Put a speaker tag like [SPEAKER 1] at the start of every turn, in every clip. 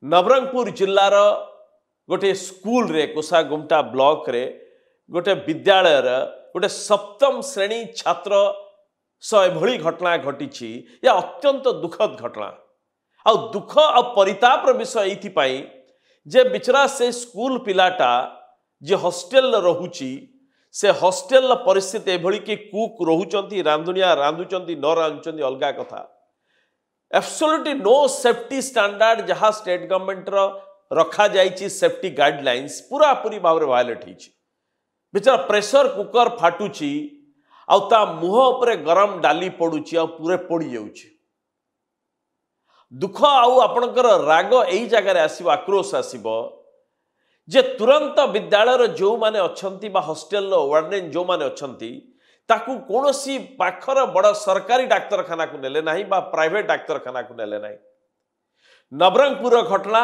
[SPEAKER 1] नवरंगपुर जिल्लार गोटे स्कूल रे कोसागुमटा ब्लॉक रे गोटे विद्यालय गोटे सप्तम श्रेणी छात्र एभली घटना घटी या अत्यंत दुखद घटना आ दुख आ परितापर विषय ये जे बिचरा से स्कूल पिलाटा जे हॉस्टेल रहुची से हॉस्टेल परिस्थिति एभली कि कुक रोचंती रांधुनिया रांधुचंती न रांधुचंती अलगा कथा एब्सोल्युटली नो सेफ्टी स्टैंडर्ड जहाँ स्टेट गवर्नमेंट रखा जाइए सेफ्टी गाइडलाइंस पूरा पूरी भाव में वायलेट होती बेचारा प्रेशर कुकर फाटुची आ मुह उपरे गरम डाली पड़ुची आ पूरे पड़ी जाउची दुख आपणकर राग यही जगह आसो आक्रोश आसब जे तुरंत विद्यालय जो माने अच्छंती बा हॉस्टेल वार्डेन जो माने अच्छंती ताकू कौनसी पाखर बड़ सरकारी डाक्तरखाना को नेले नाही बा प्राइवेट डाक्तरखाना को नेले नाही नवरंगपुर घटना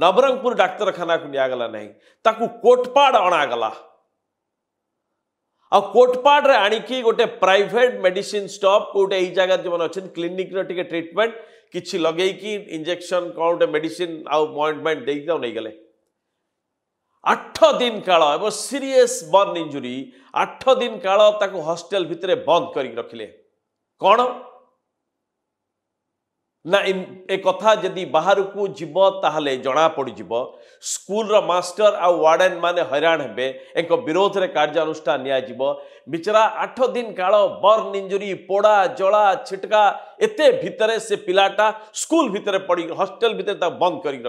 [SPEAKER 1] नवरंगपुर डाक्तरखाना को नियागला नहीं ताकू कोटपाड़ अणागला आ कोटपाड़ रे आनिकी गोटे प्राइवेट मेडिसिन स्टॉप गोटे यही जगह जो अच्छे क्लिनिक रो टिके ट्रीटमेंट किछि लगेई कि इंजेक्शन कौन गोटे मेडिसिन आ ऑइंटमेंट देई जाउ नहीं गले 8 दिन काल एवं सीरियस बर्न इंजुरी 8 दिन काल ताको हॉस्टेल भितरे बंद कर रखिले कौन ना ए कथा जदि बाहर को जीव ताहले जना पड़ स्कूल रो मास्टर आ वार्डन माने हैरान हेबे एक विरोध रे कार्यानुष्ठान निया जीवो बिचरा 8 दिन काल बर्न इंजुरी पोड़ा जला छिटका एते भितरे से पिलाटा स्कूल भितरे पड़ी हॉस्टेल भितरे बंद कर